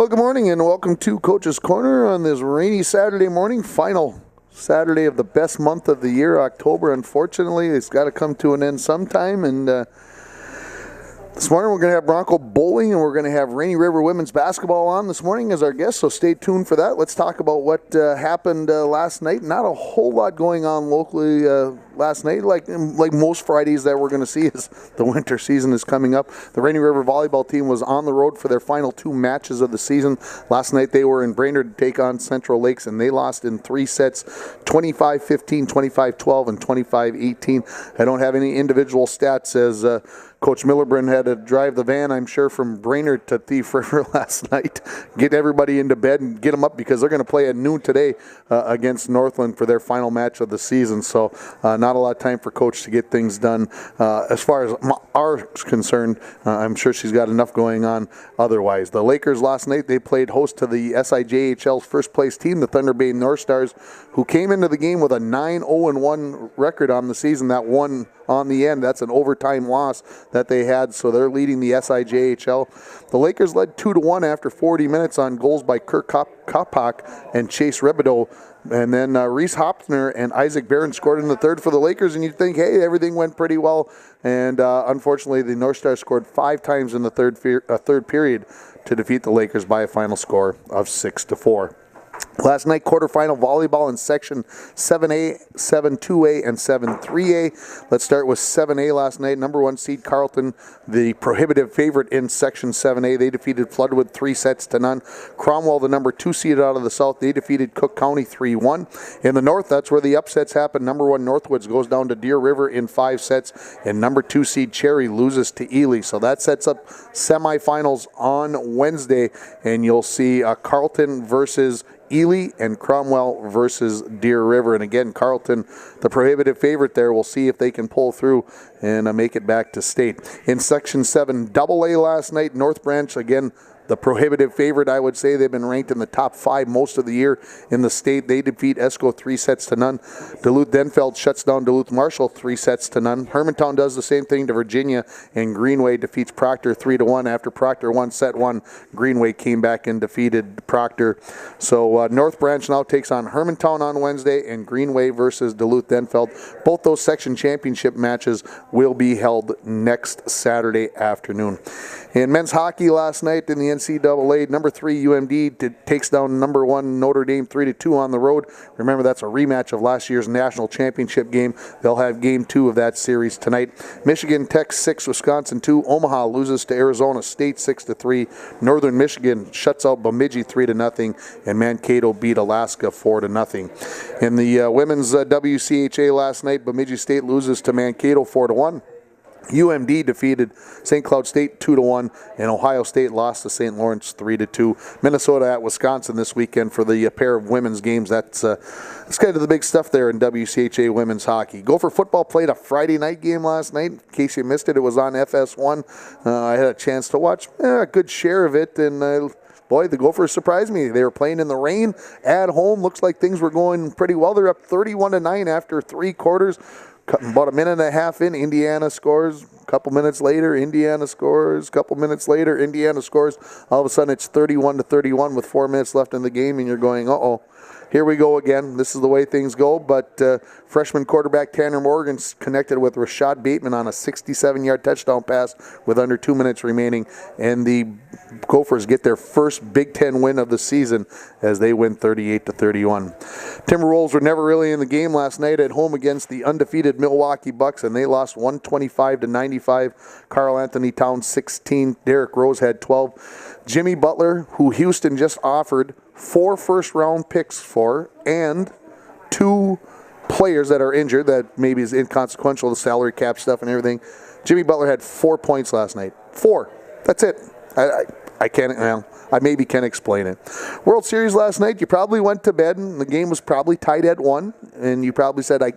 Well, good morning and welcome to Coach's Corner on this rainy Saturday morning. Final Saturday of the best month of the year, October. Unfortunately, it's got to come to an end sometime. And this morning we're going to have Bronco bowling and we're going to have Rainy River women's basketball on this morning as our guest. So stay tuned for that. Let's talk about what happened last night. Not a whole lot going on locally last night. Like most Fridays that we're going to see as the winter season is coming up. The Rainy River volleyball team was on the road for their final two matches of the season. Last night they were in Brainerd to take on Central Lakes and they lost in 3 sets, 25-15, 25-12, and 25-18. I don't have any individual stats as Coach Millerbrand had to drive the van, I'm sure, from Brainerd to Thief River last night, get everybody into bed and get them up because they're going to play at noon today against Northland for their final match of the season. So not a lot of time for Coach to get things done. As far as our concerned, I'm sure she's got enough going on otherwise. The Lakers last night, they played host to the SIJHL's first place team, the Thunder Bay North Stars, who came into the game with a 9-0-1 record on the season. That won on the end. That's an overtime loss that they had, so they're leading the SIJHL. The Lakers led 2-1 after 40 minutes on goals by Kirk Kopak and Chase Rebideau. And then Reese Hopner and Isaac Barron scored in the third for the Lakers, and you'd think, hey, everything went pretty well. And unfortunately, the North Stars scored 5 times in the third period to defeat the Lakers by a final score of 6-4. Last night, quarterfinal volleyball in Section 7A, 7-2A, and 7-3A. Let's start with 7A last night. Number 1 seed Carleton, the prohibitive favorite in Section 7A. They defeated Floodwood 3-0. Cromwell, the number 2 seed out of the South, they defeated Cook County 3-1. In the North, that's where the upsets happen. Number 1 Northwoods goes down to Deer River in 5 sets, and number 2 seed Cherry loses to Ely. So that sets up semifinals on Wednesday, and you'll see Carleton versus Ely and Cromwell versus Deer River. And again, Carleton, the prohibitive favorite there. We'll see if they can pull through and make it back to state. In Section 7 AA last night, North Branch, again, the prohibitive favorite, I would say. They've been ranked in the top 5 most of the year in the state. They defeat Esco 3-0. Duluth-Denfeld shuts down Duluth-Marshall 3-0. Hermantown does the same thing to Virginia, and Greenway defeats Proctor 3-1. After Proctor won set 1, Greenway came back and defeated Proctor. So North Branch now takes on Hermantown on Wednesday, and Greenway versus Duluth-Denfeld. Both those section championship matches will be held next Saturday afternoon. In men's hockey last night in the NCAA, number 3 UMD takes down number 1 Notre Dame 3-2 on the road. Remember, that's a rematch of last year's national championship game. They'll have game 2 of that series tonight. Michigan Tech 6, Wisconsin 2. Omaha loses to Arizona State 6-3. Northern Michigan shuts out Bemidji 3-0, and Mankato beat Alaska 4-0. In the women's WCHA last night, Bemidji State loses to Mankato 4-1. UMD defeated St. Cloud State 2-1, and Ohio State lost to St. Lawrence 3-2. Minnesota at Wisconsin this weekend for the pair of women's games. That's kind of the big stuff there in WCHA women's hockey. Gopher football played a Friday night game last night. In case you missed it, it was on FS1. I had a chance to watch a good share of it, and boy, the Gophers surprised me. They were playing in the rain at home. Looks like things were going pretty well. They're up 31-9 after 3 quarters. About a minute and a half in, Indiana scores. A couple minutes later, Indiana scores. A couple minutes later, Indiana scores. All of a sudden, it's 31-31 with 4 minutes left in the game, and you're going, uh-oh. Here we go again. This is the way things go. But freshman quarterback Tanner Morgan's connected with Rashad Bateman on a 67-yard touchdown pass with under 2 minutes remaining. And the Gophers get their first Big Ten win of the season as they win 38-31. Timberwolves were never really in the game last night at home against the undefeated Milwaukee Bucks, and they lost 125-95. Carl Anthony Towns 16. Derrick Rose had 12. Jimmy Butler, who Houston just offered 4 first-round picks for, and 2 players that are injured that maybe is inconsequential, the salary cap stuff and everything. Jimmy Butler had 4 points last night. 4. That's it. I can't, well, I maybe can explain it. World Series last night, you probably went to bed and the game was probably tied at 1, and you probably said, I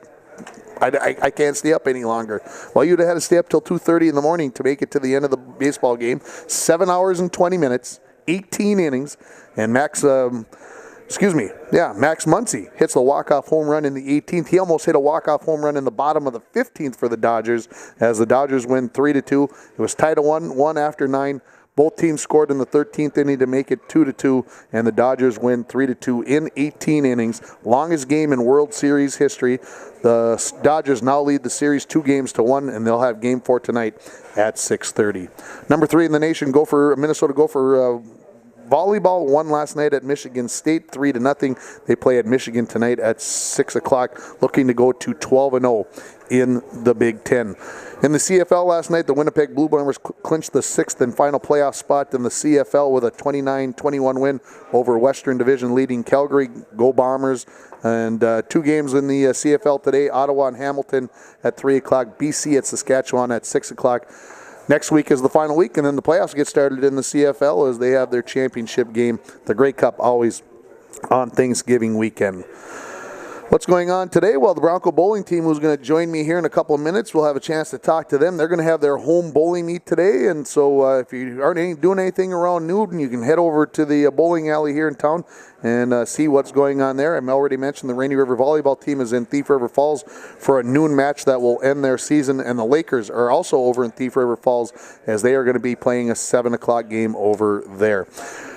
can't stay up any longer. Well, you'd have had to stay up till 2:30 in the morning to make it to the end of the baseball game. 7 hours and 20 minutes, 18 innings, and Max Muncy hits a walk-off home run in the 18th. He almost hit a walk-off home run in the bottom of the 15th for the Dodgers as the Dodgers win 3-2. It was tied at 1 after 9. Both teams scored in the 13th inning to make it 2-2, and the Dodgers win 3-2 in 18 innings. Longest game in World Series history. The Dodgers now lead the series 2-1, and they'll have Game 4 tonight at 6:30. Number 3 in the nation, Minnesota Gopher volleyball won last night at Michigan State 3-0. They play at Michigan tonight at 6 o'clock, looking to go to 12-0 in the Big Ten. In the CFL last night, the Winnipeg Blue Bombers clinched the 6th and final playoff spot in the CFL with a 29-21 win over Western Division leading Calgary. Go Bombers. And 2 games in the CFL today, Ottawa and Hamilton at 3 o'clock, BC at Saskatchewan at 6 o'clock. Next week is the final week, and then the playoffs get started in the CFL as they have their championship game, the Grey Cup, always on Thanksgiving weekend. What's going on today? Well, the Bronco bowling team, who's going to join me here in a couple of minutes, we'll have a chance to talk to them. They're going to have their home bowling meet today, and so if you aren't doing anything around Newton, you can head over to the bowling alley here in town and see what's going on there. I already mentioned the Rainy River volleyball team is in Thief River Falls for a noon match that will end their season, and the Lakers are also over in Thief River Falls as they are going to be playing a 7 o'clock game over there.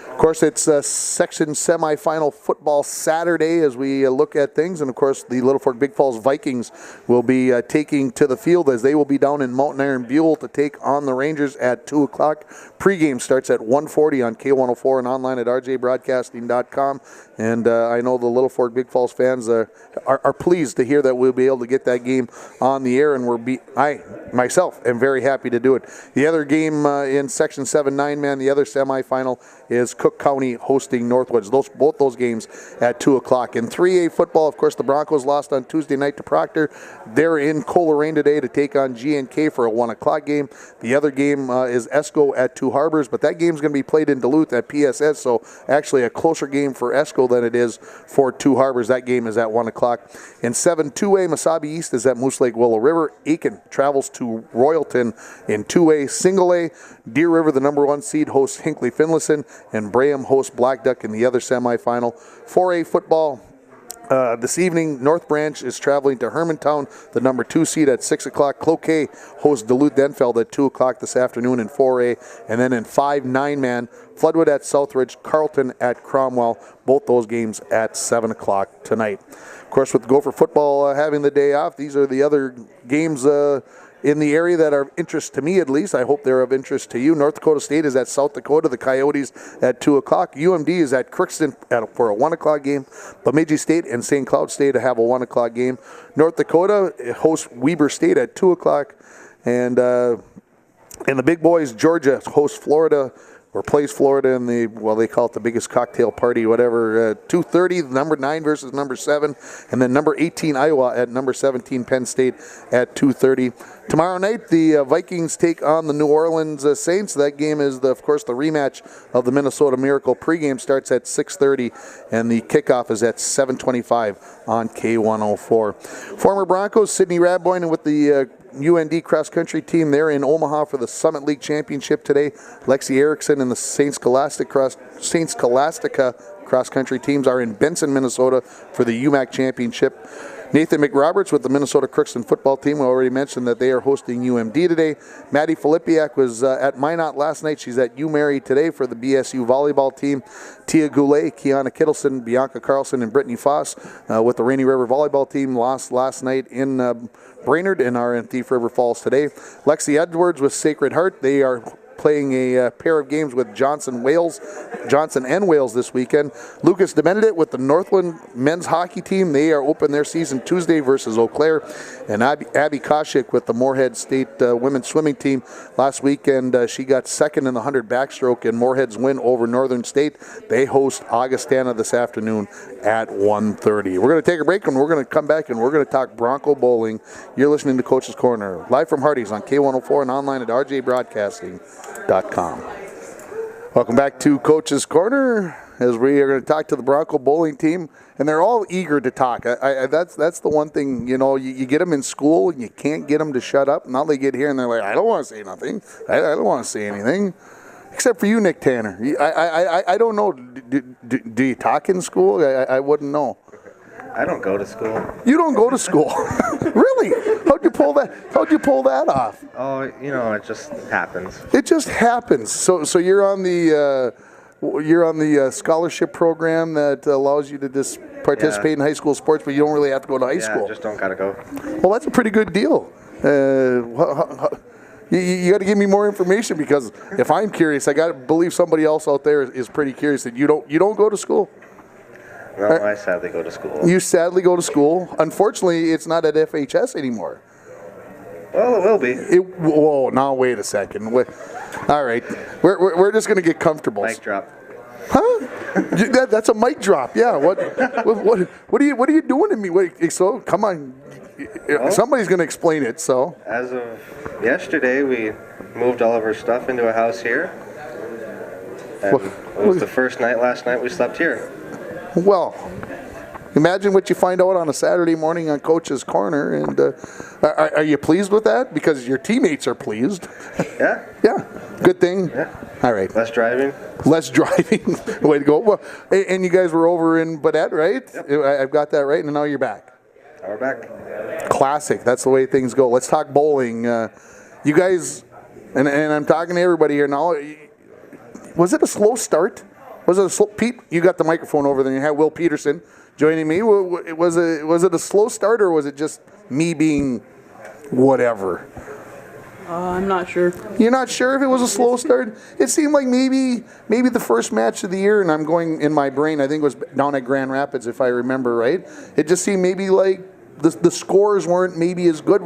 Of course, it's a section semifinal football Saturday as we look at things. And, of course, the Little Fork Big Falls Vikings will be taking to the field as they will be down in Mountain Iron Buell to take on the Rangers at 2 o'clock. Pregame starts at 1:40 on K104 and online at rjbroadcasting.com. And I know the Little Fork Big Falls fans are pleased to hear that we'll be able to get that game on the air, and I myself am very happy to do it. The other game in Section 7-9, man, the other semifinal is Cook County hosting Northwoods. Both those games at 2 o'clock. In 3A football, of course, the Broncos lost on Tuesday night to Proctor. They're in Coleraine today to take on GNK for a 1 o'clock game. The other game is Esco at Two Harbors, but that game's going to be played in Duluth at PSS, so actually a closer game for Esco than it is for Two Harbors. That game is at 1 o'clock. In 7-2A, Mesabi East is at Moose Lake Willow River. Aiken travels to Royalton in 2A. Single A, Deer River, the number 1 seed, hosts Hinckley Finlayson, and Braham hosts Black Duck in the other semifinal. 4A football. This evening, North Branch is traveling to Hermantown, the number 2 seed, at 6 o'clock. Cloquet hosts Duluth-Denfeld at 2 o'clock this afternoon in 4A. And then in 5-9-man, Floodwood at Southridge, Carleton at Cromwell. Both those games at 7 o'clock tonight. Of course, with Gopher football having the day off, these are the other games in the area that are of interest to me, at least. I hope they're of interest to you. North Dakota State is at South Dakota, the Coyotes at 2 o'clock. UMD is at Crookston for a 1 o'clock game. Bemidji State and St. Cloud State have a 1 o'clock game. North Dakota hosts Weber State at 2 o'clock. And in the big boys, Georgia hosts Florida, or plays Florida in the, well, they call it the biggest cocktail party, whatever, 2:30, number 9 versus number 7, and then number 18, Iowa, at number 17, Penn State, at 2:30. Tomorrow night, the Vikings take on the New Orleans Saints. That game is, of course, the rematch of the Minnesota Miracle. Pregame starts at 6:30, and the kickoff is at 7:25 on K104. Former Broncos, Sidney Radboyne, with the UND cross-country team. They're in Omaha for the Summit League Championship today. Lexi Erickson and the Saint Scholastica cross-country teams are in Benson, Minnesota for the UMAC Championship. Nathan McRoberts with the Minnesota Crookston football team. We already mentioned that they are hosting UMD today. Maddie Filipiak was at Minot last night. She's at UMary today for the BSU volleyball team. Tia Goulet, Kiana Kittleson, Bianca Carlson, and Brittany Foss with the Rainy River volleyball team lost last night in Brainerd and are in Thief River Falls today. Lexi Edwards with Sacred Heart. They are playing a pair of games with Johnson and Wales this weekend. Lucas DeBenedit with the Northland men's hockey team. They are open their season Tuesday versus Eau Claire. And Abby Koshik with the Moorhead State women's swimming team. Last weekend, she got second in the 100 backstroke in Moorhead's win over Northern State. They host Augustana this afternoon at 1:30. We're going to take a break, and we're going to come back, and we're going to talk Bronco bowling. You're listening to Coach's Corner, live from Hardee's on K104 and online at rjbroadcasting.com. Welcome back to Coach's Corner, as we are going to talk to the Bronco bowling team, and they're all eager to talk. That's the one thing, you know, you get them in school and you can't get them to shut up. Now they get here and they're like, I don't want to say nothing. I don't want to say anything. Except for you, Nick Tanner. I don't know. Do you talk in school? I wouldn't know. I don't go to school. You don't go to school. Really? How'd you pull that off? Oh, it just happens. It just happens. So you're on the scholarship program that allows you to just participate in high school sports, but you don't really have to go to high school. Yeah, just don't gotta go. Well, that's a pretty good deal. You got to give me more information, because if I'm curious, I got to believe somebody else out there is pretty curious that you don't go to school. No, I sadly go to school. You sadly go to school. Unfortunately, it's not at FHS anymore. Well, it will be. Whoa, now wait a second. All right, we're just going to get comfortable. Mic drop. Huh? That's a mic drop. Yeah. What are you doing to me? Wait, so come on. Well, somebody's going to explain it. So as of yesterday, we moved all of our stuff into a house here. And it was the first night last night we slept here. Well, imagine what you find out on a Saturday morning on Coach's Corner. And are you pleased with that? Because your teammates are pleased. Yeah. Yeah. Good thing. Yeah. All right. Less driving. Less driving. Way to go. Well, and you guys were over in Baudette, right? Yep. I've got that right, and now you're back. Now we're back. Classic. That's the way things go. Let's talk bowling. You guys, and I'm talking to everybody here now. Was it a slow start? Was it a slow? Pete, you got the microphone over there. You had Will Peterson joining me. Was it a slow start, or was it just me being whatever? I'm not sure. You're not sure if it was a slow start? It seemed like maybe the first match of the year, and I'm going in my brain, I think it was down at Grand Rapids, if I remember right. It just seemed maybe like the scores weren't maybe as good.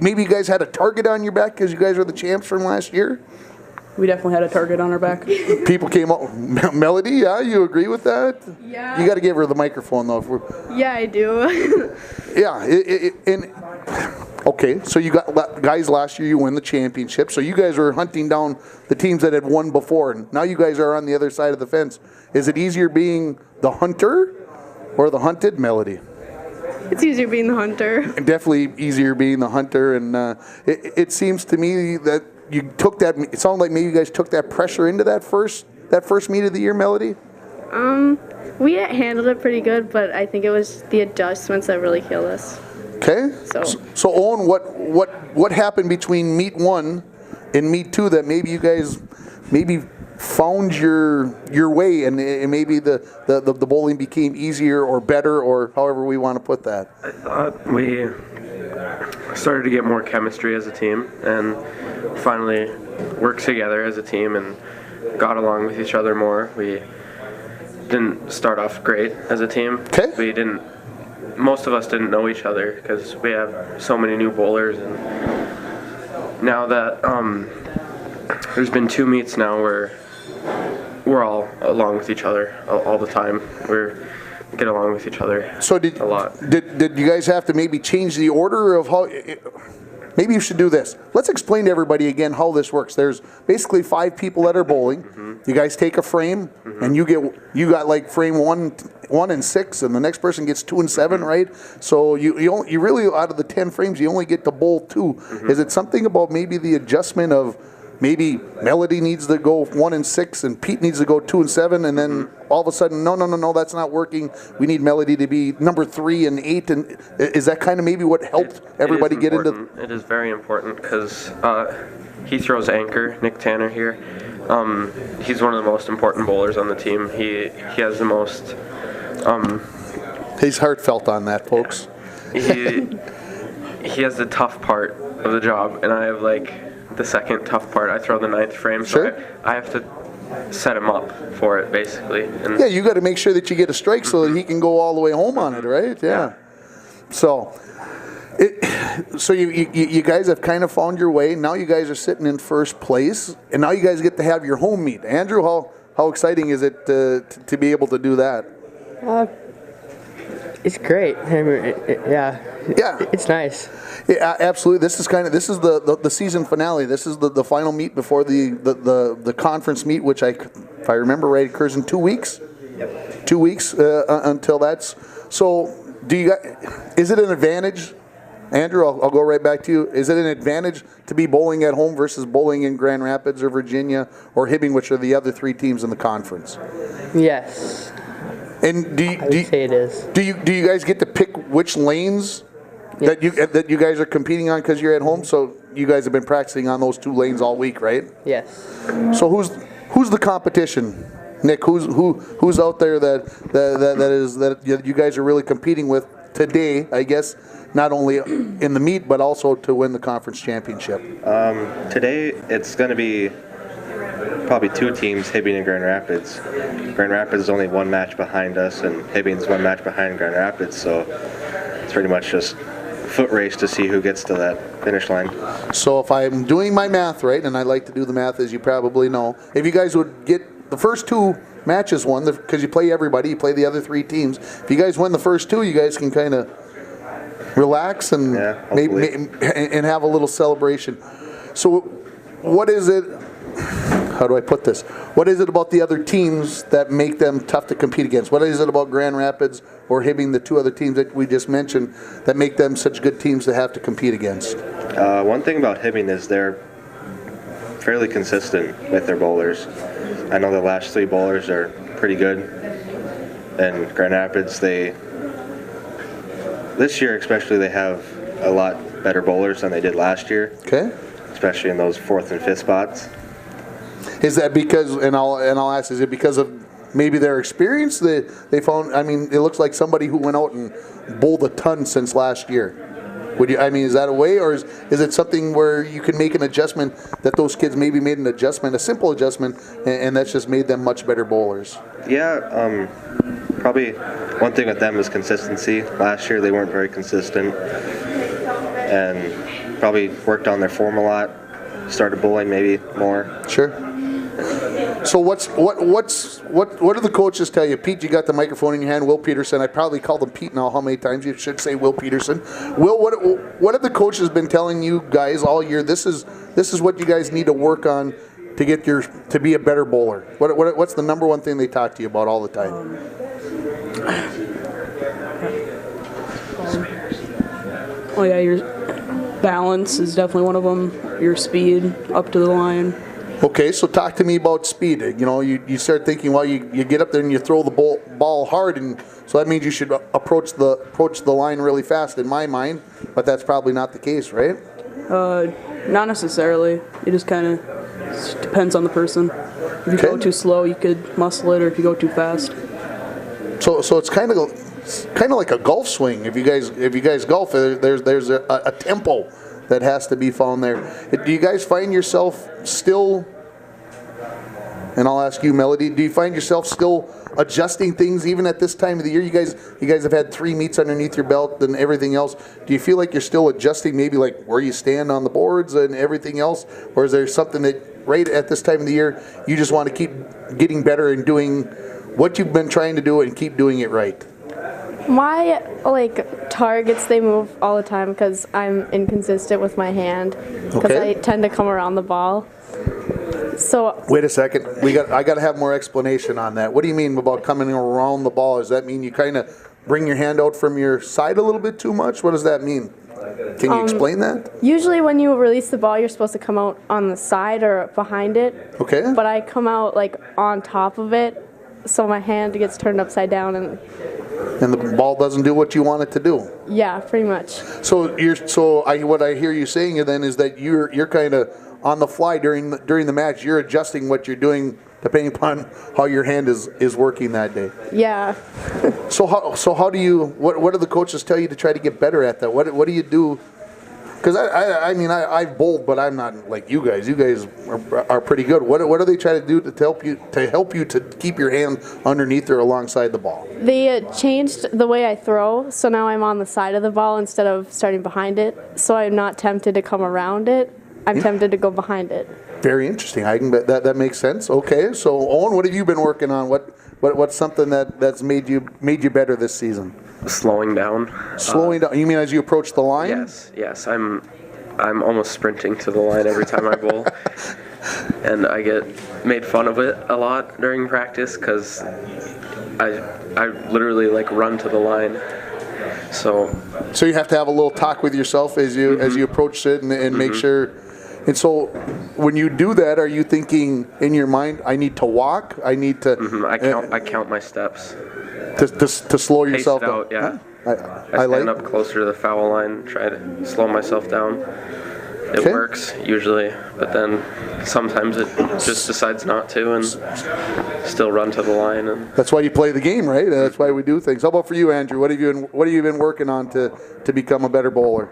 Maybe you guys had a target on your back because you guys were the champs from last year? We definitely had a target on our back. People came up. Melody, yeah, you agree with that? Yeah. You got to give her the microphone, though. Yeah, I do. Yeah. Okay, so you got guys last year, you win the championship. So you guys were hunting down the teams that had won before. And now you guys are on the other side of the fence. Is it easier being the hunter or the hunted, Melody? It's easier being the hunter. Definitely easier being the hunter. And it seems to me that you took that. It sounded like maybe you guys took that pressure into that first meet of the year, Melody. We handled it pretty good, but I think it was the adjustments that really killed us. Okay. So Owen, what happened between meet 1 and meet 2 that maybe you guys found your way, and maybe the bowling became easier or better, or however we want to put that? I thought we started to get more chemistry as a team and finally worked together as a team and got along with each other more. We didn't start off great as a team. Okay. Most of us didn't know each other because we have so many new bowlers, and now that there's been 2 meets now where we're all along with each other all the time. We get along with each other a lot. Did you guys have to maybe change the order of how? Maybe you should do this. Let's explain to everybody again how this works. There's basically 5 people that are bowling. Mm-hmm. You guys take a frame, mm-hmm. and you got like frame 1 and 6, and the next person gets 2 and 7, right? So you really, out of the 10 frames, you only get to bowl 2. Mm-hmm. Is it something about maybe the adjustment of maybe Melody needs to go 1 and 6 and Pete needs to go 2 and 7, and then all of a sudden, no, that's not working. We need Melody to be number 3 and 8, and is that kind of maybe what helped everybody get into? It is very important because he throws anchor, Nick Tanner here. He's one of the most important bowlers on the team. He has the most. He's heartfelt on that, folks. He has the tough part of the job, and I have the second tough part. I throw the 9th frame, sure. So I have to set him up for it, basically. And yeah, you got to make sure that you get a strike so that he can go all the way home on it, right? Yeah. So you guys have kind of found your way. Now you guys are sitting in first place, and now you guys get to have your home meet. Andrew, how exciting is it to be able to do that? It's great. I mean, yeah, it's nice. Yeah, absolutely. This is the season finale. This is the final meet before the conference meet, which if I remember right, occurs in 2 weeks. Yep. 2 weeks until that's. So, is it an advantage, Andrew? I'll go right back to you. Is it an advantage to be bowling at home versus bowling in Grand Rapids or Virginia or Hibbing, which are the other 3 teams in the conference? Yes. And I would say it is. do you guys get to pick which lanes that you guys are competing on because you're at home? So you guys have been practicing on those 2 lanes all week, right? Yes. So who's the competition, Nick? Who's out there that you guys are really competing with today? I guess not only in the meet but also to win the conference championship. Today it's going to be probably 2 teams, Hibbing and Grand Rapids. Grand Rapids is only 1 match behind us, and Hibbing's 1 match behind Grand Rapids, so it's pretty much just foot race to see who gets to that finish line. So if I'm doing my math right, and I like to do the math as you probably know, if you guys would get the first 2 matches won, because you play everybody, you play the other 3 teams. If you guys win the first 2, you guys can kind of relax and and have a little celebration. So what is it? How do I put this? What is it about the other teams that make them tough to compete against? What is it about Grand Rapids or Hibbing, the 2 other teams that we just mentioned, that make them such good teams to have to compete against? One thing about Hibbing is they're fairly consistent with their bowlers. I know the last 3 bowlers are pretty good. And Grand Rapids, this year especially, they have a lot better bowlers than they did last year. Okay. Especially in those 4th and 5th spots. Is that because, and I'll ask, is it because of maybe their experience? They found, I mean, it looks like somebody who went out and bowled a ton since last year. Is that a way, or is it something where you can make an adjustment that those kids maybe made an adjustment, a simple adjustment, and that's just made them much better bowlers? Yeah, probably one thing with them is consistency. Last year they weren't very consistent and probably worked on their form a lot, started bowling maybe more. Sure. So what do the coaches tell you? Pete, you got the microphone in your hand. Will Peterson, I probably called him Pete now. How many times? You should say Will Peterson. Will, what have the coaches been telling you guys all year? This is what you guys need to work on to get to be a better bowler. What's the number one thing they talk to you about all the time? Your balance is definitely one of them. Your speed up to the line. Okay, so talk to me about speed. You know, you start thinking, well, you get up there and you throw the ball hard, and so that means you should approach the line really fast in my mind, but that's probably not the case, right? Not necessarily. It just kind of depends on the person. If you go too slow, you could muscle it, or if you go too fast. So it's kind of like a golf swing. If you guys golf, there's a tempo that has to be found there. Do you guys find yourself still, and I'll ask you, Melody, do you find yourself still adjusting things even at this time of the year? You guys have had 3 meets underneath your belt and everything else. Do you feel like you're still adjusting maybe like where you stand on the boards and everything else? Or is there something that right at this time of the year you just want to keep getting better and doing what you've been trying to do and keep doing it right? My targets, they move all the time because I'm inconsistent with my hand, because I tend to come around the ball. So wait a second, I got to have more explanation on that. What do you mean about coming around the ball? Does that mean you kind of bring your hand out from your side a little bit too much? What does that mean? Can you explain that? Usually when you release the ball, you're supposed to come out on the side or behind it. Okay. But I come out on top of it, so my hand gets turned upside down, and the ball doesn't do what you want it to do. Yeah, pretty much. So what I hear you saying then is that you're kind of on the fly during the match. You're adjusting what you're doing depending upon how your hand is working that day. Yeah. So how do you? What do the coaches tell you to try to get better at that? What do you do? Because I've bowled, but I'm not like you guys. You guys are pretty good. What do they try to do to help you to keep your hand underneath or alongside the ball? They changed the way I throw, so now I'm on the side of the ball instead of starting behind it. So I'm not tempted to come around it. I'm tempted to go behind it. Very interesting. I can bet that makes sense. Okay, so Owen, what have you been working on? What's something that's made you better this season? Slowing down. Slowing down. You mean as you approach the line? Yes. I'm almost sprinting to the line every time I bowl, and I get made fun of it a lot during practice because I literally run to the line. So you have to have a little talk with yourself as you approach it and make sure. And so when you do that, are you thinking in your mind, I need to walk? I need to... I count my steps. to slow pace yourself it down. out. Yeah. I I like. stand up closer to the foul line, try to slow myself down. It Okay. works usually, but then sometimes it just decides not to and still run to the line. And That's why you play the game, right? That's why we do things. How about for you, Andrew? What have you been working on to become a better bowler?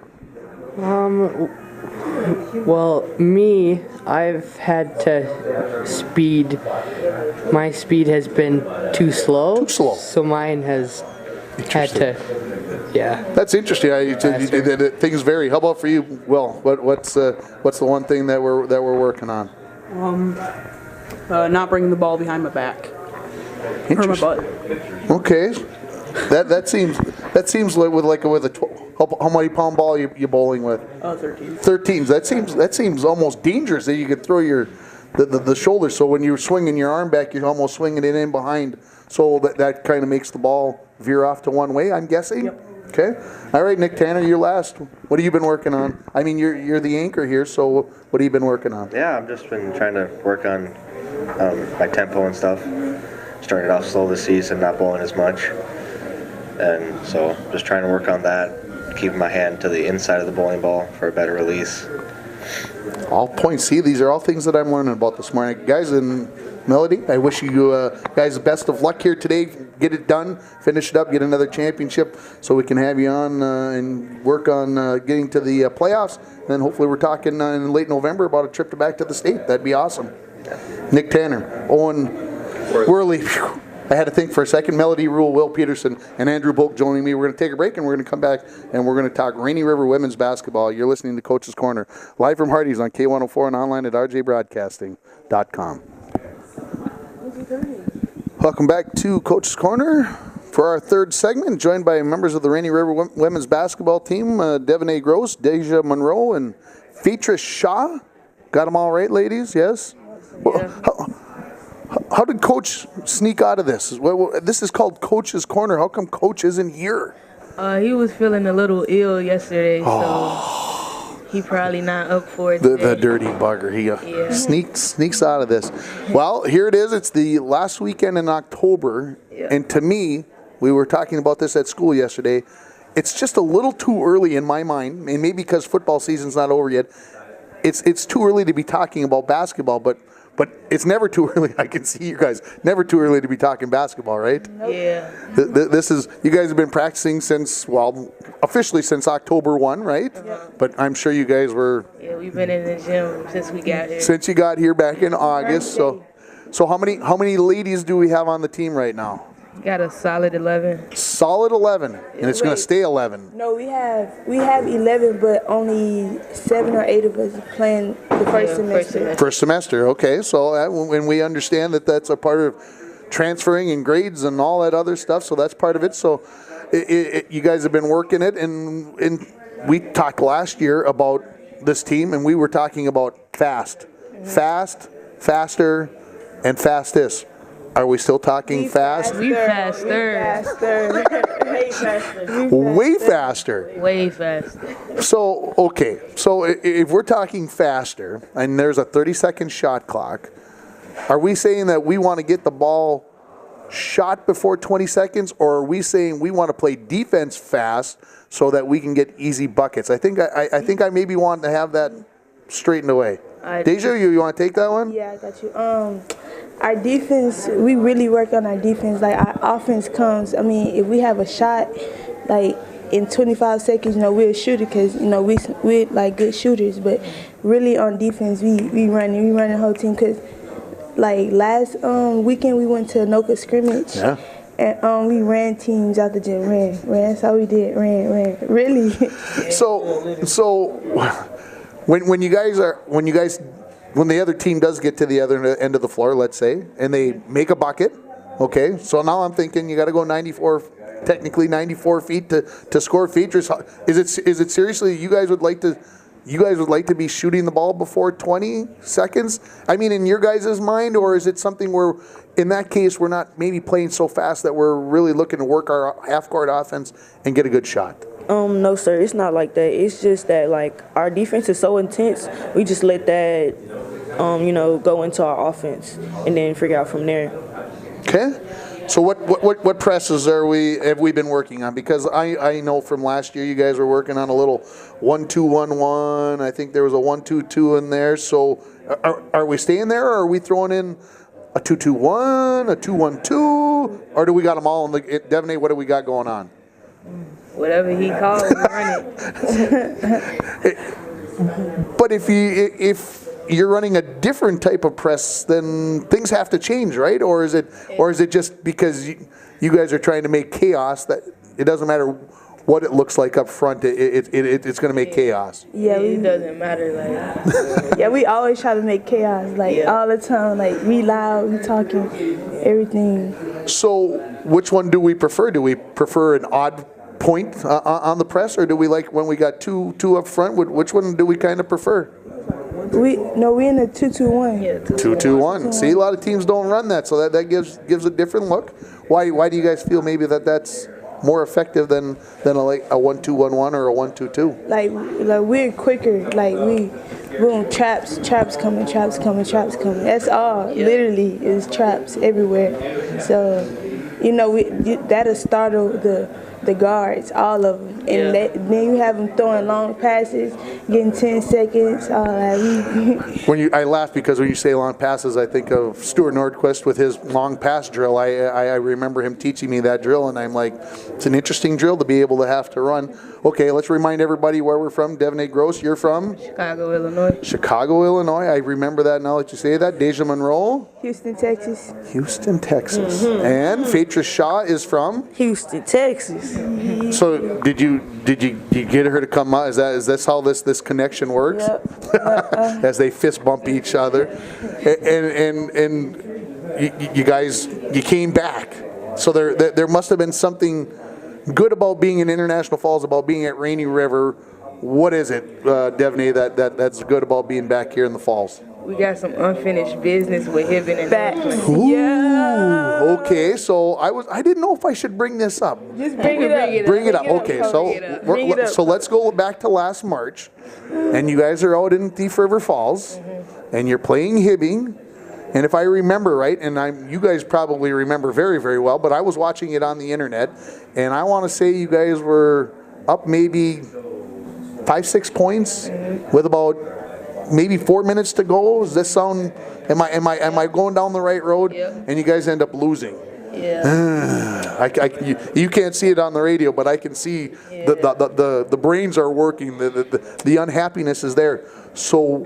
Well, me, I've had to speed. My speed has been too slow. Too slow. So mine has had to. Yeah. That's interesting. Things vary. How about for you, Will? What's the one thing that we're working on? Not bringing the ball behind my back or my Interesting. butt. Okay, that seems like with a how many pound ball you bowling with? 13. 13. That seems almost dangerous that you could throw the shoulder. So when you're swinging your arm back, you're almost swinging it in behind. So that kind of makes the ball veer off to one way, I'm guessing. Yep. Okay. All right, Nick Tanner, you're last. What have you been working on? I mean, you're the anchor here, so what have you been working on? Yeah, I've just been trying to work on my tempo and stuff. Started off slow this season, not bowling as much. And so just trying to work on that, keeping my hand to the inside of the bowling ball for a better release. All points. See, these are all things that I'm learning about this morning. Guys, and Melody, I wish you guys the best of luck here today. Get it done, finish it up, get another championship so we can have you on and work on getting to the playoffs. And then hopefully we're talking in late November about a trip back to the state. That'd be awesome. Nick Tanner, Owen Worley. Phew. I had to think for a second. Melody Rule, Will Peterson, and Andrew Boak joining me. We're going to take a break and we're going to come back and we're going to talk Rainy River women's basketball. You're listening to Coach's Corner, live from Hardee's on K104 and online at rjbroadcasting.com. Welcome back to Coach's Corner for our third segment, joined by members of the Rainy River women's basketball team, Devonay Gross, Deja Monroe, and Beatrice Shaw. Got them all right, ladies? Yes? Well, how did Coach sneak out of this? This is called Coach's Corner. How come Coach isn't here? He was feeling a little ill yesterday, so he probably not up for it The today. dirty bugger. He sneaks out of this. Well, here it is. It's the last weekend in October. Yeah. And to me, we were talking about this at school yesterday, it's just a little too early in my mind, and maybe because football season's not over yet, it's too early to be talking about basketball, but it's never too early. I can see you guys. Never too early to be talking basketball, right? Yeah. This is, you guys have been practicing since, well, officially since October 1, right? But I'm sure you guys were, Yeah, we've been in the gym since we got here. since you got here back in August. So how many ladies do we have on the team right now? Got a solid 11. Solid 11, and it's going to stay 11. No, we have 11, but only 7 or 8 of us are playing the first semester. First semester, okay. So when we understand that that's a part of transferring and grades and all that other stuff, so that's part of it. So you guys have been working it, and we talked last year about this team, and we were talking about fast, faster, and fastest. Are we still talking fast? We faster. Way faster. Way faster. Way faster. So, okay. So if we're talking faster and there's a 30-second shot clock, are we saying that we want to get the ball shot before 20 seconds, or are we saying we want to play defense fast so that we can get easy buckets? I think I maybe want to have that straightened away. Deja, you want to take that one? Yeah, I got you. Our defense, we really work on our defense. Like, our offense comes, I mean, if we have a shot, like, in 25 seconds, we'll shoot it because, we're, like, good shooters. But really on defense, we run the whole team because, like, last weekend we went to Anoka scrimmage. Yeah. And we ran teams out the gym. Ran. That's all we did. Ran. Really. So when the other team does get to the other end of the floor, let's say, and they make a bucket, okay, so now I'm thinking you got to go 94 feet to score features. Is it seriously you guys would like to be shooting the ball before 20 seconds? I mean, in your guys' mind, or is it something where, in that case, we're not maybe playing so fast that we're really looking to work our half-court offense and get a good shot? No, sir, it's not like that. It's just that, like, our defense is so intense, we just let that, go into our offense and then figure out from there. Okay. So what presses have we been working on? Because I know from last year you guys were working on a little 1-2-1-1. I think there was a 1-2-2 in there. So are we staying there, or are we throwing in a 2-2-1, a 2-1-2, or do we got them all in the Devaney? What do we got going on? Whatever he calls, we run it. But if you're running a different type of press, then things have to change, right? Or is it just because you guys are trying to make chaos that it doesn't matter what it looks like up front, it's going to make chaos? Yeah, It doesn't matter. Like, yeah, we always try to make chaos, like all the time. Like we loud, we talking, everything. So which one do we prefer? Do we prefer an odd point on the press, or do we like when we got two up front? Which one do we kind of prefer? We in the 2-2-1. yeah, 2-2-1. See, a lot of teams don't run that, so that gives a different look. Why do you guys feel maybe that's more effective than a 1-2-1-1 or a 1-2-2? Like we're quicker. Like we boom, traps coming. That's all. Yeah. Literally is traps everywhere. So that'll startle the guards, all of them. And then you have them throwing long passes, getting 10 seconds, all that. I laugh because when you say long passes, I think of Stuart Nordquist with his long pass drill. I remember him teaching me that drill, and I'm like, it's an interesting drill to be able to have to run. Okay, let's remind everybody where we're from. Devaney Gross, you're from? Chicago, Illinois. Chicago, Illinois. I remember that now that you say that. Deja Monroe? Houston, Texas. Houston, Texas. And Phaedra Shaw is from? Houston, Texas. So did you get her to come out? Is this how this connection works? Yep. As they fist bump each other, and you guys came back. So there must have been something good about being in International Falls, about being at Rainy River. What is it, Devaney, that's good about being back here in the Falls? We got some unfinished business with Hibbing and Facts. Yeah. Okay, so I didn't know if I should bring this up. Just bring it up. Bring it up. Okay, so let's go back to last March, and you guys are out in Thief River Falls, and you're playing Hibbing, and if I remember right, and you guys probably remember very, very well, but I was watching it on the internet, and I want to say you guys were up maybe 5-6 points with about maybe 4 minutes to go. Does this sound? Am I going down the right road? Yep. And you guys end up losing. Yeah. You can't see it on the radio, but I can see the brains are working. The unhappiness is there. So,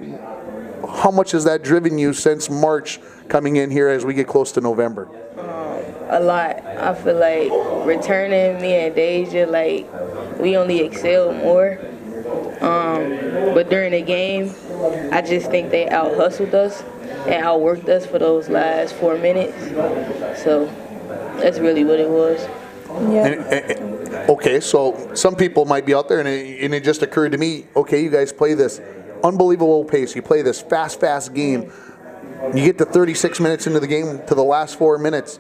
how much has that driven you since March coming in here as we get close to November? A lot. I feel like returning, me and Deja, like we only excel more. But during the game, I just think they out-hustled us and outworked us for those last 4 minutes. So that's really what it was. Yeah. Okay, so some people might be out there, and it just occurred to me, okay, you guys play this unbelievable pace. You play this fast game. You get to 36 minutes into the game, to the last 4 minutes.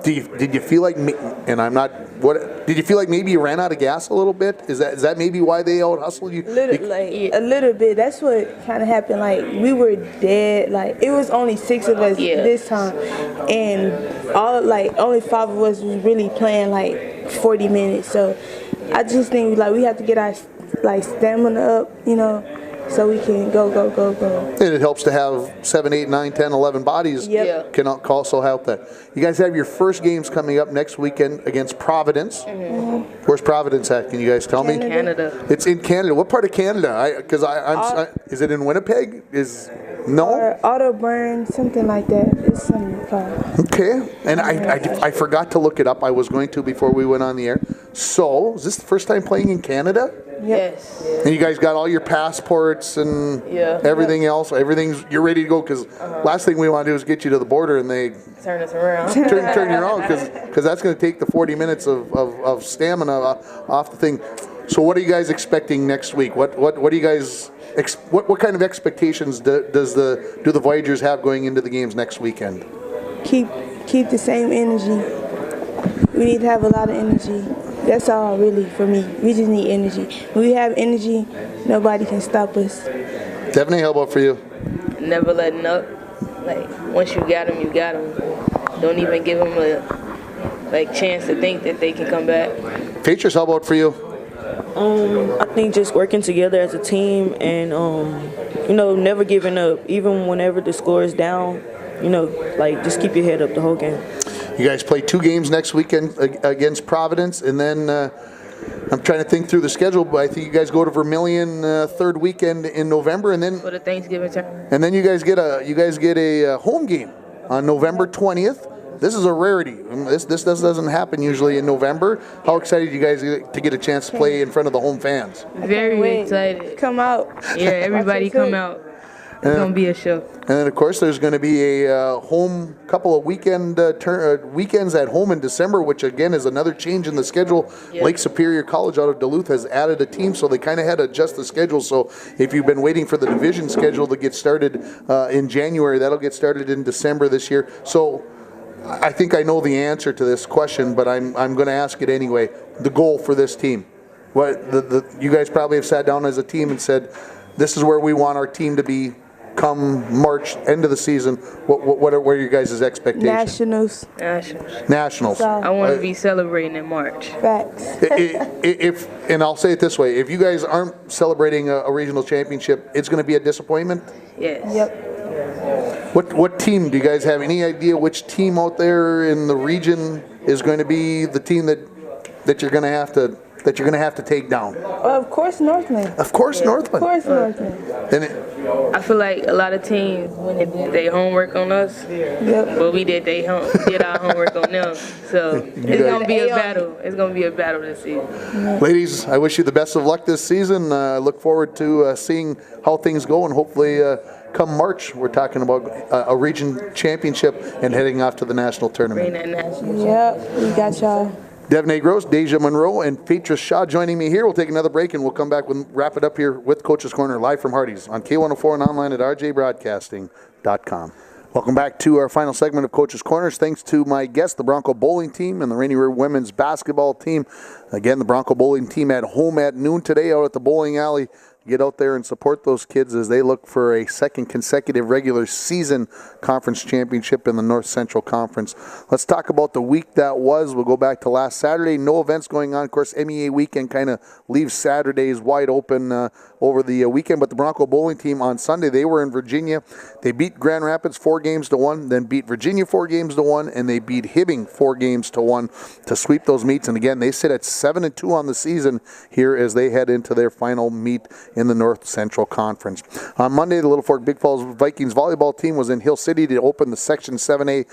Did you feel like, did you feel like maybe you ran out of gas a little bit? Is that maybe why they out hustled you? A little bit. That's what kind of happened. Like we were dead. Like it was only 6 of us this time, and only 5 of us was really playing like 40 minutes. So I just think like we have to get our stamina up, so we can go. And it helps to have 7, 8, 9, 10, 11 bodies. Yep. Can also help that. You guys have your first games coming up next weekend against Providence. Mm-hmm. Where's Providence at? Can you guys tell me? Canada. It's in Canada. What part of Canada? Because is it in Winnipeg? No? Or Autoburn, something like that. It's something called. Okay. And I forgot to look it up. I was going to before we went on the air. So, is this the first time playing in Canada? Yes. And you guys got all your passports and everything else. You're ready to go, because last thing we want to do is get you to the border and they Turn us around. turn you around, because that's going to take the 40 minutes of stamina off the thing. So what are you guys expecting next week? What do you guys what kind of expectations do the Voyagers have going into the games next weekend? Keep the same energy. We need to have a lot of energy. That's all really for me. We just need energy. When we have energy, nobody can stop us. Devaney, how about for you? Never letting up. Like once you got them, you got them. Don't even give them like chance to think that they can come back. Features, how about for you? I think just working together as a team and never giving up, even whenever the score is down. Like just keep your head up the whole game. You guys play 2 games next weekend against Providence, and then I'm trying to think through the schedule, but I think you guys go to Vermilion third weekend in November, and then For the Thanksgiving time. and then you guys get a home game on November 20th. This is a rarity. This doesn't happen usually in November. How excited are you guys to get a chance to play in front of the home fans? Very Wait, excited. Come out. Yeah, everybody come out. It's going to be a show. And then, of course, there's going to be a home couple of weekends at home in December, which, again, is another change in the schedule. Yeah. Lake Superior College out of Duluth has added a team, so they kind of had to adjust the schedule. So if you've been waiting for the division schedule to get started in January, that'll get started in December this year. So I think I know the answer to this question, but I'm going to ask it anyway. The goal for this team. You guys probably have sat down as a team and said, this is where we want our team to be come March, end of the season. What are your guys' expectations? Nationals. I want to be celebrating in March. Facts. And I'll say it this way, if you guys aren't celebrating a regional championship, it's going to be a disappointment? Yes. Yep. What team, do you guys have any idea which team out there in the region is going to be the team that you're going to have to take down? Of course, Northland. Of course, Northland. Of course, Northland. I feel like a lot of teams when they did their homework on us, but we did our homework on them. So it's gonna be a battle. It's gonna be a battle this season. Ladies, I wish you the best of luck this season. I look forward to seeing how things go, and hopefully come March, we're talking about a region championship and heading off to the national tournament. Bring that national. Yep, we got y'all. Devnay Gross, Deja Monroe, and Beatrice Shaw joining me here. We'll take another break and we'll come back and wrap it up here with Coach's Corner live from Hardee's on K104 and online at rjbroadcasting.com. Welcome back to our final segment of Coach's Corners. Thanks to my guests, the Bronco Bowling team and the Rainier women's basketball team. Again, the Bronco Bowling team at home at noon today out at the bowling alley. Get out there and support those kids as they look for a second consecutive regular season conference championship in the North Central Conference. Let's talk about the week that was. We'll go back to last Saturday. No events going on. Of course, MEA weekend kind of leaves Saturdays wide open over the weekend. But the Bronco Bowling team on Sunday, they were in Virginia. They beat Grand Rapids 4-1, then beat Virginia 4-1, and they beat Hibbing 4-1 to sweep those meets. And again, they sit at 7-2 on the season here as they head into their final meet in the North Central Conference. On Monday, the Little Fork Big Falls Vikings volleyball team was in Hill City to open the Section 7A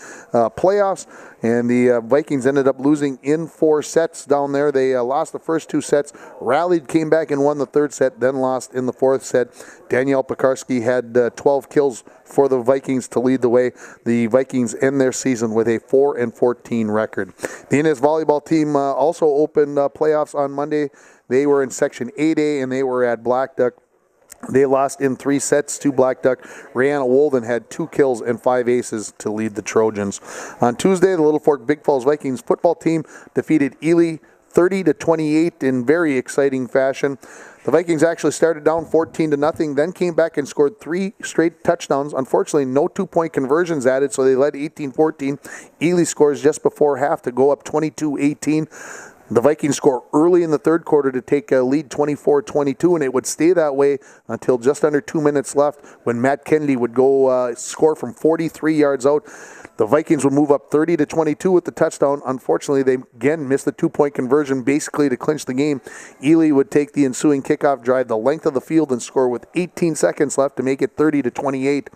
playoffs, and the Vikings ended up losing in 4 sets down there. They lost the first 2 sets, rallied, came back and won the 3rd set, then lost in the 4th set. Danielle Pekarski had 12 kills for the Vikings to lead the way. The Vikings end their season with a 4-14 record. The Innis volleyball team also opened playoffs on Monday. They were in Section 8A, and they were at Black Duck. They lost in 3 sets to Black Duck. Rihanna Wolden had 2 kills and 5 aces to lead the Trojans. On Tuesday, the Little Fork Big Falls Vikings football team defeated Ely 30-28 in very exciting fashion. The Vikings actually started down 14-0, then came back and scored 3 straight touchdowns. Unfortunately, no 2-point conversions added, so they led 18-14. Ely scores just before half to go up 22-18. The Vikings score early in the 3rd quarter to take a lead 24-22, and it would stay that way until just under 2 minutes left when Matt Kennedy would go score from 43 yards out. The Vikings would move up 30-22 with the touchdown. Unfortunately, they again missed the 2-point conversion basically to clinch the game. Ely would take the ensuing kickoff drive the length of the field and score with 18 seconds left to make it 30-28.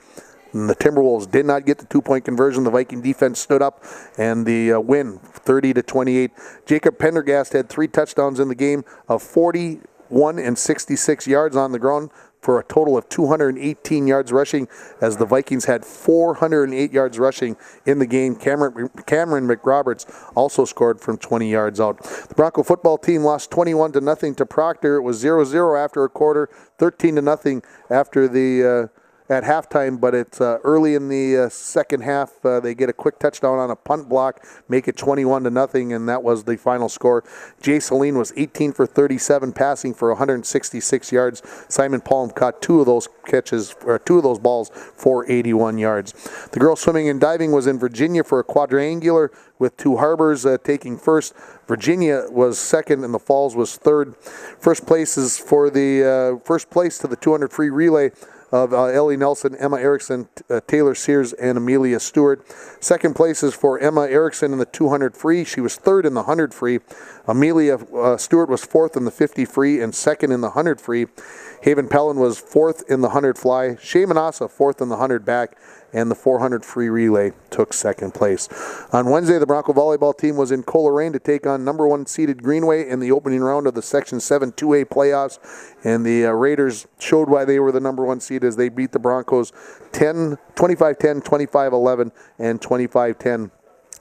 And the Timberwolves did not get the 2-point conversion. The Viking defense stood up, and the win, 30-28. Jacob Pendergast had 3 touchdowns in the game of 41 and 66 yards on the ground for a total of 218 yards rushing, as the Vikings had 408 yards rushing in the game. Cameron McRoberts also scored from 20 yards out. The Bronco football team lost 21-0 to Proctor. It was 0-0 after a quarter, 13-0 after the at halftime, but it's early in the second half. They get a quick touchdown on a punt block, make it 21-0, and that was the final score. Jay Celine was 18 for 37, passing for 166 yards. Simon Palm caught two of those balls for 81 yards. The girls swimming and diving was in Virginia for a quadrangular, with Two Harbors taking first. Virginia was second, and the Falls was third. First place to the 200 free relay of Ellie Nelson, Emma Erickson, Taylor Sears, and Amelia Stewart. Second place is for Emma Erickson in the 200 free. She was third in the 100 free. Amelia Stewart was fourth in the 50 free and second in the 100 free. Haven Pellin was fourth in the 100 fly. Shea Manassa fourth in the 100 back. And the 400 free relay took second place. On Wednesday, the Bronco volleyball team was in Coleraine to take on number 1 seeded Greenway in the opening round of the Section 7 2A playoffs. And the Raiders showed why they were the number 1 seed as they beat the Broncos 25-10, 25-11, and 25-10.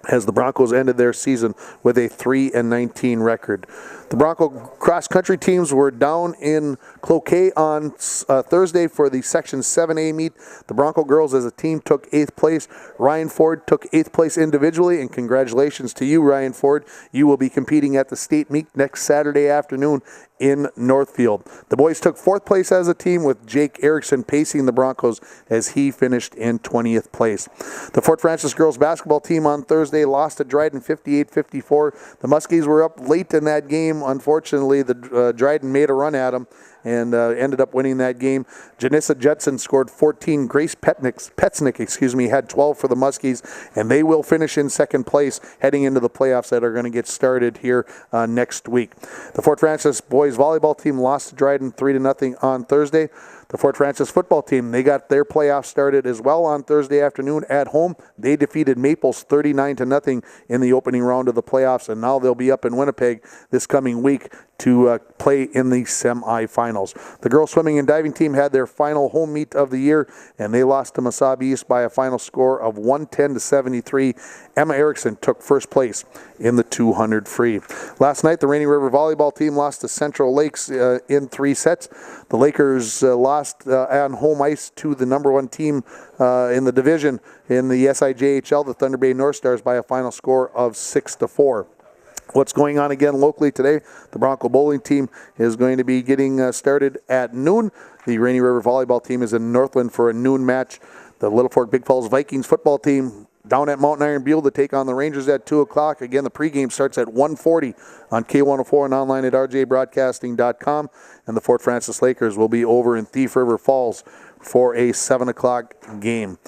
As the Broncos ended their season with a 3-19 record. The Bronco cross-country teams were down in Cloquet on Thursday for the Section 7A meet. The Bronco girls as a team took 8th place. Ryan Ford took 8th place individually, and congratulations to you, Ryan Ford. You will be competing at the state meet next Saturday afternoon in Northfield. The boys took 4th place as a team, with Jake Erickson pacing the Broncos as he finished in 20th place. The Fort Frances girls basketball team on Thursday lost to Dryden 58-54. The Muskies were up late in that game. Unfortunately, the Dryden made a run at them and ended up winning that game. Janissa Judson scored 14. Grace Petsnick, had 12 for the Muskies, and they will finish in second place heading into the playoffs that are going to get started here next week. The Fort Frances boys volleyball team lost to Dryden 3-0 on Thursday. The Fort Frances football team, they got their playoffs started as well on Thursday afternoon at home. They defeated Maples 39-0 in the opening round of the playoffs, and now they'll be up in Winnipeg this coming week to play in the semifinals. The girls swimming and diving team had their final home meet of the year, and they lost to Mesabi East by a final score of 110-73. Emma Erickson took first place in the 200 free. Last night, the Rainy River volleyball team lost to Central Lakes in 3 sets. The Lakers lost on home ice to the number 1 team in the division in the SIJHL, the Thunder Bay North Stars, by a final score of 6-4. What's going on again locally today? The Bronco bowling team is going to be getting started at noon. The Rainy River volleyball team is in Northland for a noon match. The Little Fork Big Falls Vikings football team down at Mountain Iron Buell to take on the Rangers at 2 o'clock. Again, the pregame starts at 1:40 on K104 and online at rjbroadcasting.com. And the Fort Frances Lakers will be over in Thief River Falls for a 7 o'clock game.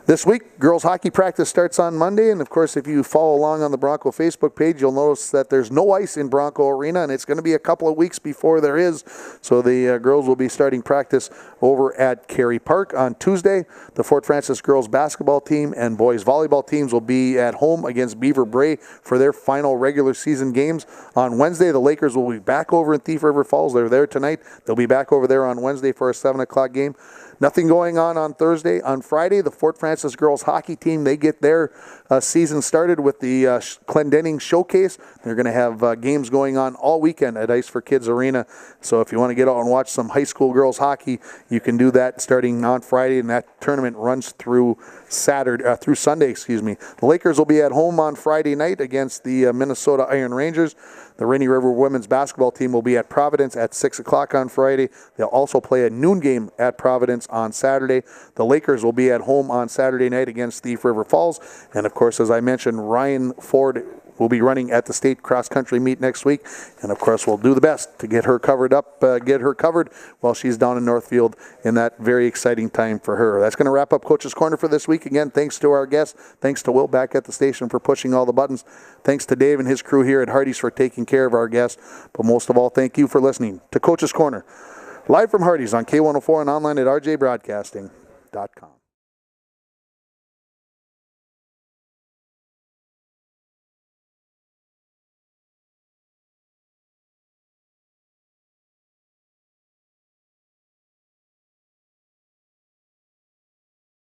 This week, girls hockey practice starts on Monday, and of course, if you follow along on the Bronco Facebook page, you'll notice that there's no ice in Bronco Arena, and it's going to be a couple of weeks before there is. So the girls will be starting practice over at Cary Park on Tuesday. The Fort Frances girls basketball team and boys volleyball teams will be at home against Beaver Bray for their final regular season games. On Wednesday, the Lakers will be back over in Thief River Falls. They're there tonight. They'll be back over there on Wednesday for a 7 o'clock game. Nothing going on Thursday. On Friday, the Fort Frances girls hockey team, they get their season started with the Clendenning Showcase. They're going to have games going on all weekend at Ice for Kids Arena. So if you want to get out and watch some high school girls hockey, you can do that starting on Friday, and that tournament runs through Sunday. The Lakers will be at home on Friday night against the Minnesota Iron Rangers. The Rainy River women's basketball team will be at Providence at 6 o'clock on Friday. They'll also play a noon game at Providence on Saturday. The Lakers will be at home on Saturday night against Thief River Falls. And, of course, as I mentioned, Ryan Ford will be running at the state cross-country meet next week. And, of course, we'll do the best to get her covered while she's down in Northfield in that very exciting time for her. That's going to wrap up Coach's Corner for this week. Again, thanks to our guests. Thanks to Will back at the station for pushing all the buttons. Thanks to Dave and his crew here at Hardee's for taking care of our guests. But most of all, thank you for listening to Coach's Corner, live from Hardee's on K104 and online at rjbroadcasting.com.